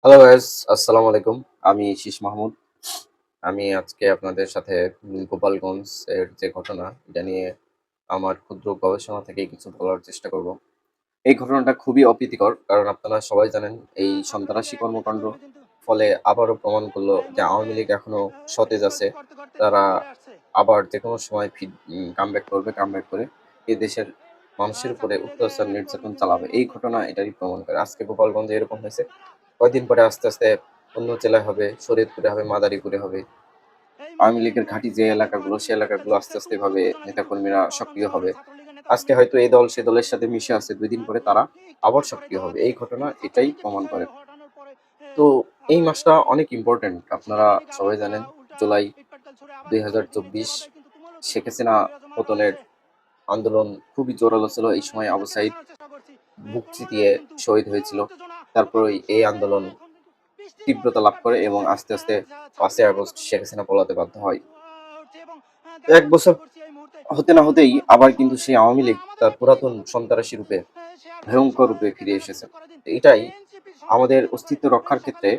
Hello guys, আসসালামু আলাইকুম। আমি শীষ মাহমুদ। আমি আজকে আপনাদের সাথে গোপালগঞ্জ এর যে ঘটনা, এটা নিয়ে আমার ক্ষুদ্র গবেষণা থেকে কিছু বলার চেষ্টা করব। এই ঘটনাটা খুবই অপ্রীতিকর। কারণ আপনারা সবাই জানেন এই সন্ত্রাসী কর্মকাণ্ড ফলে আবারও প্রমাণ করল যে আওয়ামী লীগ এখনো সতেজ আছে। তারা আবার যেকোনো সময় কামব্যাক করবে। কামব্যাক করে এই দেশের মানুষের উপরে অত্যাচার নির্যাতন চালাবে। এই ঘটনা এটারই প্রমাণ করে। আজকে গোপালগঞ্জে এরকম হয়েছে। কয়দিন পরে আস্তে, আস্তে অন্য জেলায় হবে, শরীয়তপুরে হবে, মাদারীপুরে হবে। আওয়ামী লীগের ঘাঁটি যে এলাকাগুলো, সে এলাকাগুলো আস্তে, আস্তে এভাবে নেতাকর্মীরা সক্রিয় হবে। আজকে হয়তো এই দল সে দলের সাথে মিশে আছে। ২ দিন পরে তারা আবার সক্রিয় হবে। এই ঘটনা এটাই প্রমাণ করে। তো এই মাসটা অনেক ইম্পোর্টেন্ট। আপনারা সবাই জানেন জুলাই ২০২৪ শেখ হাসিনা পতনের আন্দোলন খুবই জোরালো ছিল। এই সময় আবু সাঈদ বুক চিতিয়ে শহীদ হয়েছিল। তারপরেই এই আন্দোলন তীব্রতা লাভ করে এবং আস্তে, আস্তে ৫ই আগস্ট শেখ হাসিনা পলাতে বাধ্য হয়। ১ বছর হতে না হতেই আবার কিন্তু সেই আওয়ামী লীগ তার পুরাতন সন্ত্রাসী রূপে, ভয়ংকর রূপে ফিরে এসেছে। এটাই আমাদের অস্তিত্ব রক্ষার ক্ষেত্রে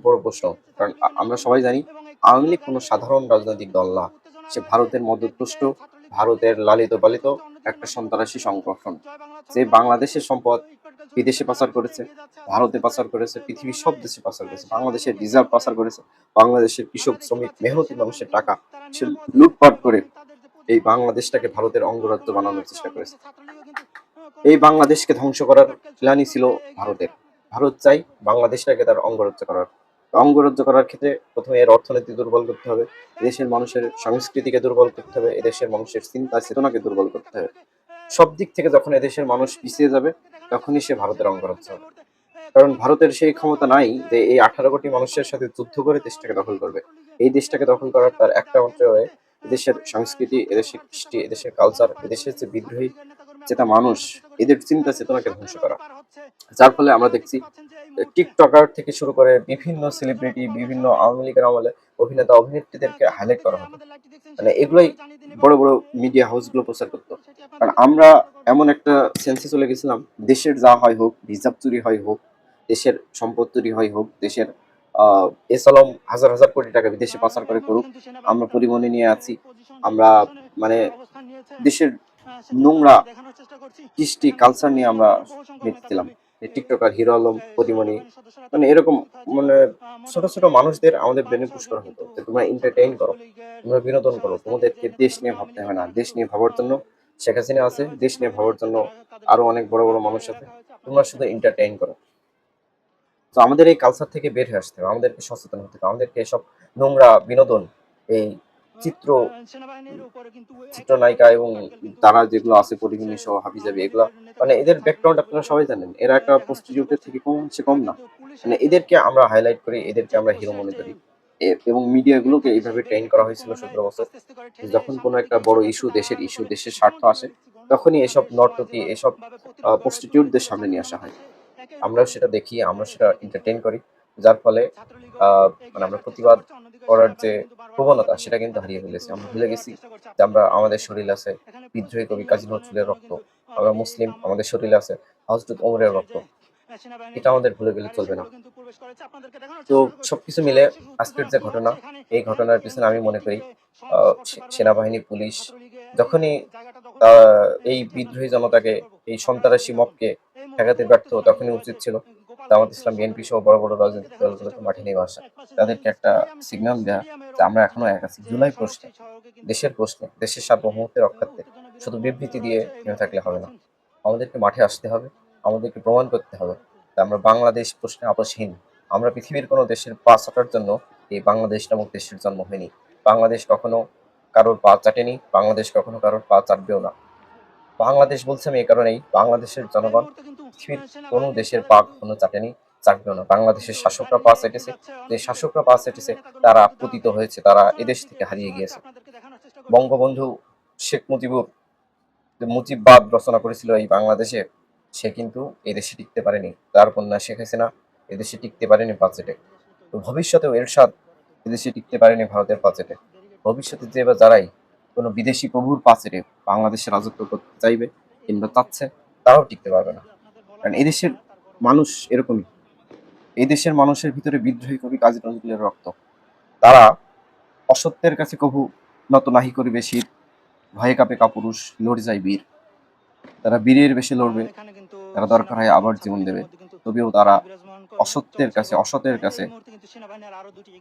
বড় প্রশ্ন। কারণ আমরা সবাই জানি আওয়ামী লীগ কোনো সাধারণ রাজনৈতিক দল না। সে ভারতের মদদপুষ্ট, ভারতের লালিত-পালিত একটা সন্ত্রাসী সংগঠন। যে বাংলাদেশের সম্পদ বিদেশে পাচার করেছে, ভারতে পাচার করেছে, পৃথিবীর সব দেশে পাচার করেছে। বাংলাদেশের রিজার্ভ পাচার করেছে। বাংলাদেশের কৃষক, শ্রমিক, মেহনতি মানুষের টাকা সে লুটপাট করে এই বাংলাদেশটাকে ভারতের অঙ্গরাজ্য বানানোর চেষ্টা করেছে। এই বাংলাদেশকে ধ্বংস করার প্ল্যানই ছিল ভারতের। ভারত চাই বাংলাদেশটাকে তার অঙ্গরাজ্য করার। অঙ্গরাজ্য করার ক্ষেত্রে ১ম এর অর্থনীতি দুর্বল করতে হবে। এদেশের মানুষের সংস্কৃতিকে দুর্বল করতে হবে। এদেশের মানুষের চিন্তা চেতনাকে দুর্বল করতে হবে। সব দিক থেকে যখন এদেশের মানুষ পিছিয়ে যাবে, তখনই সে ভারতের অঙ্গরাজ্য হবে। কারণ ভারতের সেই ক্ষমতা নাই যে এই ১৮ কোটি মানুষের সাথে যুদ্ধ করে দেশটাকে দখল করবে। এই দেশটাকে দখল করার তার একটা মাত্র ওয়ে, এদেশের সংস্কৃতি, এদেশের কৃষ্টি, এদেশের কালচার, এদেশের যে বিদ্রোহী চেতা মানুষ, এদের চিন্তা চেতনাকে ধ্বংস করা। যার ফলে আমরা দেখছি টিকটকার থেকে শুরু করে বিভিন্ন সেলিব্রিটি, বিভিন্ন আওয়ামী লীগের আমলে অভিনেতা অভিনেত্রীদেরকে হাইলাইট করা হতো। মানে এগুলোই বড় বড় মিডিয়া হাউসগুলো প্রচার করতো। কারণ আমরা এমন একটা সেন্সে চলে গেছিলাম, দেশের যা হয় হোক, রিজার্ভ চুরি হয় হোক, দেশের সম্পদ চুরি হয় হোক, দেশের এস আলম হাজার হাজার কোটি টাকা বিদেশে পাচার করে করুক, আমরা পরিমণি নিয়ে আছি। আমরা মানে দেশের নোংরা কৃষ্টি কালচার নিয়ে আমরা মেতেছিলাম। এই টিকটকার হিরো আলম, পরিমণি মানে এরকম মানে ছোট, ছোট মানুষদের আমাদের ব্রেনে পুশ করা হতো যে তোমরা এন্টারটেইন করো, তোমরা বিনোদন করো। তোমাদেরকে দেশ নিয়ে ভাবতে হবে না। দেশ নিয়ে ভাবার জন্য শেখ হাসিনা আছে, দেশ নিয়ে ভাবার জন্য আরো অনেক বড়, বড় মানুষ আছে। তোমরা শুধু এন্টারটেইন করো। তো আমাদের এই কালচার থেকে বের হয়ে আসতে হবে। আমাদেরকে সচেতন হতে হবে। আমাদেরকে এসব নোংরা বিনোদন, এই চিত্র চিত্রনায়িকা এবং তারা যেগুলো আছে পরিমণি সহ হাবিজাবি এগুলা মানে এদের ব্যাকগ্রাউন্ড আপনারা সবাই জানেন। এরা একটা প্রস্টিটিউটের থেকে কম না। মানে এদেরকে আমরা হাইলাইট করি, এদেরকে আমরা হিরো মনে করি। এবং মিডিয়াগুলোকে এইভাবে ট্রেন করা হয়েছিল ১৭ বছর। যখন কোনো একটা বড় ইস্যু, দেশের স্বার্থ আসে, তখনই এসব নর্তকী, এসব প্রস্টিটিউটদের সামনে নিয়ে আসা হয়। আমরাও সেটা দেখি, আমরা সেটা এন্টারটেইন করি। যার ফলে আ মানে আমরা প্রতিবাদ করার যে প্রবণতা সেটা কিন্তু হারিয়ে ফেলেছি। আমরা ভুলে গেছি যে আমাদের শরীরে আছে বিদ্রোহী কবি কাজী নজরুলের রক্ত। আমরা মুসলিম, আমাদের শরীরে আছে হযরত ওমরের রক্ত। এটা আমাদের ভুলে গেলে চলবে না। তো সবকিছু মিলে আজকের যে ঘটনা, এই ঘটনার পিছনে আমি মনে করি আ সেনাবাহিনী, পুলিশ যখনই আ এই বিদ্রোহী জনতাকে, এই সন্ত্রাসী মবকে ঠেকাতে ব্যর্থ, তখনই উচিত ছিল জামাত ইসলাম, বিএনপি সহ বড়, বড় রাজনৈতিক দলগুলোকে মাঠে নেমে আসা। তাদেরকে একটা সিগন্যাল দেয়া যে আমরা এখনো এক আছি। জুলাই প্রশ্নে, দেশের প্রশ্নে, দেশের সার্বভৌমত্ব রক্ষার্থে শুধু বিবৃতি দিয়ে থেমে থাকলে হবে না। আমাদেরকে মাঠে আসতে হবে। আমাদেরকে প্রমাণ করতে হবে যে আমরা বাংলাদেশ প্রশ্নে আপোসহীন। আমরা পৃথিবীর কোনো দেশের পা চাটার জন্য এই বাংলাদেশ নামক দেশের জন্ম হয়নি। বাংলাদেশ কখনো কারোর পা চাটেনি। বাংলাদেশ কখনো কারোর পা চাটবেও না। বাংলাদেশ বলছি আমি এই কারণেই, বাংলাদেশের জনগণ পৃথিবীর কোনো দেশের পা কখনো চাটেনি, চাটবেও না। বাংলাদেশের শাসকরা পা চেটেছে। যে শাসকরা পা চেটেছে তারা পতিত হয়েছে, তারা এদেশ থেকে হারিয়ে গিয়েছে। বঙ্গবন্ধু শেখ মুজিবুর যে মুজিববাদ রচনা করেছিল এই বাংলাদেশে, সে কিন্তু এদেশে টিকতে পারেনি। তার কন্যা শেখ হাসিনা এদেশে টিকতে পারেনি বাজেটে। তো ভবিষ্যতেও এরশাদ এদেশে টিকতে পারেনি ভারতের বাজেটে। ভবিষ্যতে যে বা যারাই কোনো বিদেশি প্রভুর পাচেরে বাংলাদেশে রাজত্ব করতে চাইবে কিংবা চাচ্ছে, তারাও টিকতে পারবে না। কারণ এদেশের মানুষ এরকমই। এই দেশের মানুষের ভিতরে বিদ্রোহী কবি কাজী নজরুলের রক্ত। তারা অসত্যের কাছে কভু নত নাহি করিবে শির, ভয়ে কাঁপে কাপুরুষ, লড়ে যায় বীর। তারা বীরের বেশে লড়বে, তারা দরকার হয় আবার জীবন দেবে, তবেও তারা অসত্যের কাছে, অসতের কাছে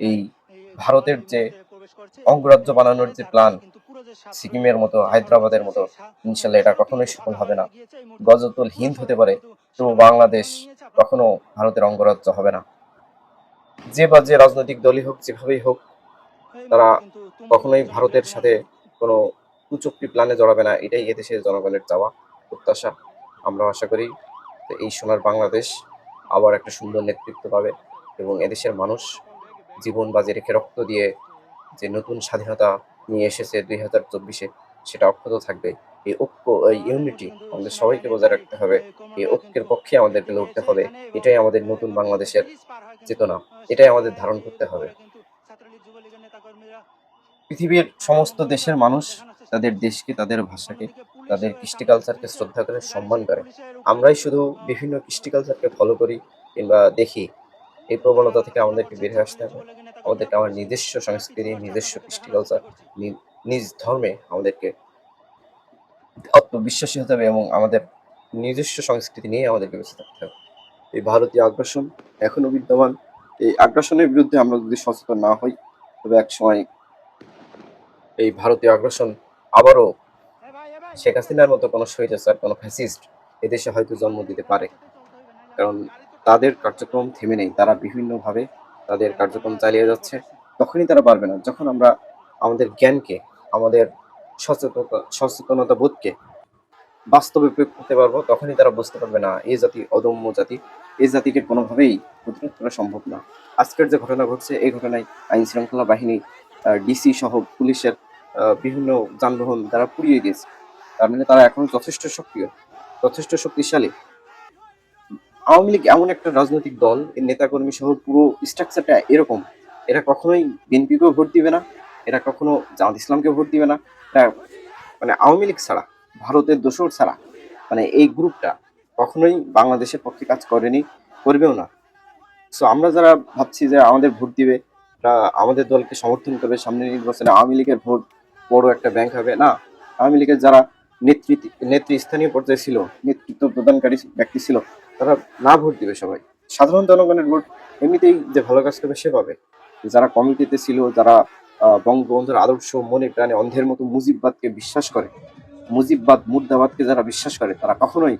এই ভারতের যে অঙ্গরাজ্য বানানোর যে প্ল্যান, সিকিমের মতো, হায়দ্রাবাদের মতো, ইনশাল্লাহ এটা কখনোই সফল হবে না। গজতুল হিন্দ হতে পারে, তবু বাংলাদেশ কখনো ভারতের অঙ্গরাজ্য হবে না। যে বা যে রাজনৈতিক দলই হোক, যেভাবেই হোক, তারা কখনোই ভারতের সাথে কোনো কুচক্রি প্ল্যানে জড়াবে না। এটাই এদেশের জনগণের চাওয়া, প্রত্যাশা। আমরা আশা করি যে এই সোনার বাংলাদেশ আবার একটা সুন্দর নেতৃত্ব পাবে এবং এদেশের মানুষ জীবন বাজি রেখে রক্ত দিয়ে যে নতুন স্বাধীনতা নিয়ে এসেছে 2024-এ, সেটা অক্ষত থাকবে। এই ঐক্য, এই ইউনিটি আমাদের সবাইকে বজায় রাখতে হবে। এই ঐক্যের পক্ষে আমাদেরকে লড়তে হবে। এটাই আমাদের নতুন বাংলাদেশের চেতনা, এটাই আমাদের ধারণ করতে হবে। পৃথিবীর সমস্ত দেশের মানুষ তাদের দেশকে, তাদের ভাষাকে, তাদের কৃষ্টি কালচারকে শ্রদ্ধা করে, সম্মান করে। আমরাই শুধু বিভিন্ন কৃষ্টি কালচারকে ফলো করি কিংবা দেখি। এই প্রবণতা থেকে আমাদেরকে বের হয়ে আসতে হবে। আমাদেরকে আমার নিজস্ব সংস্কৃতি, নিজস্ব কৃষ্টি কালচার, নিজ ধর্মে আমাদেরকে আত্মবিশ্বাসী হতে হবে এবং আমাদের নিজস্ব সংস্কৃতি নিয়ে আমাদেরকে বেঁচে থাকতে হবে। এই ভারতীয় আগ্রাসন এখনো বিদ্যমান। এই আগ্রাসনের বিরুদ্ধে আমরা যদি সচেতন না হই, তবে একসময় এই ভারতীয় আগ্রাসন আবারও শেখ হাসিনার মতো কোনো স্বৈরাচার, কোনো ফ্যাসিস্ট এদেশে হয়তো জন্ম দিতে পারে। কারণ তাদের কার্যক্রম থেমে নেই, তারা বিভিন্নভাবে তাদের কার্যক্রম চালিয়ে যাচ্ছে। তখনই তারা পারবে না যখন আমরা আমাদের জ্ঞানকে, আমাদের সচেতনতা বোধকে বাস্তবে প্রয়োগ করতে পারবো। তখনই তারা বুঝতে পারবে না এই জাতি অদম্য জাতি, এই জাতিকে কোনোভাবেই প্রতিরোধ করা সম্ভব না। আজকের যে ঘটনা ঘটছে, এই ঘটনায় আইন শৃঙ্খলা বাহিনী, ডিসি সহ পুলিশের বিভিন্ন যানবাহন তারা পুড়িয়ে দিয়েছে। তার মানে তারা এখনো যথেষ্ট সক্রিয়, যথেষ্ট শক্তিশালী। আওয়ামী লীগ এমন একটা রাজনৈতিক দল, এর নেতাকর্মী সহ পুরো স্ট্রাকচারটা এরকম। এরা কখনোই বিএনপিকেও ভোট দিবে না, এরা কখনো জামাত ইসলামকে ভোট দিবে না। এরা মানে আওয়ামী লীগ ছাড়া, ভারতের দোসর ছাড়া, মানে এই গ্রুপটা কখনোই বাংলাদেশের পক্ষে কাজ করেনি, করবেও না। সো আমরা যারা ভাবছি যে আমাদের ভোট দিবে, তারা আমাদের দলকে সমর্থন করবে, সামনে নির্বাচনে আওয়ামী লীগের ভোট বড় একটা ব্যাংক হবে না। আওয়ামী লীগের যারা নেতৃস্থানীয় পর্যায়ে ছিল, নেতৃত্ব প্রদানকারী ব্যক্তি ছিল, তারা না ভোট দিবে সবাই। সাধারণ জনগণের ভোট এমনিতেই যে ভালো কাজ করবে সে পাবে। যারা কমিটিতে ছিল, যারা বঙ্গবন্ধুর আদর্শ মনে প্রাণে অন্ধের মতো মুজিববাদকে বিশ্বাস করে, মুজিববাদ মুর্দাবাদকে যারা বিশ্বাস করে, তারা কখনোই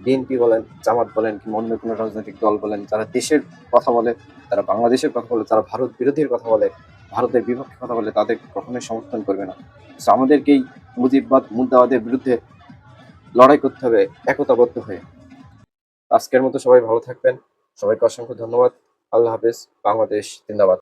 বিএনপি বলেন, জামাত বলেন, কিংবা অন্য কোনো রাজনৈতিক দল বলেন, যারা দেশের কথা বলে, তারা বাংলাদেশের কথা বলে, যারা ভারত বিরোধীর কথা বলে, ভারতের বিপক্ষে কথা বলে, তাদের কখনোই সমর্থন করবে না। তো আমাদেরকেই মুজিববাদ মুর্দাবাদের বিরুদ্ধে লড়াই করতে হবে একতাবদ্ধ হয়ে। আজকের মতো সবাই ভালো থাকবেন। সবাইকে অসংখ্য ধন্যবাদ। আল্লাহ হাফেজ। বাংলাদেশ জিন্দাবাদ।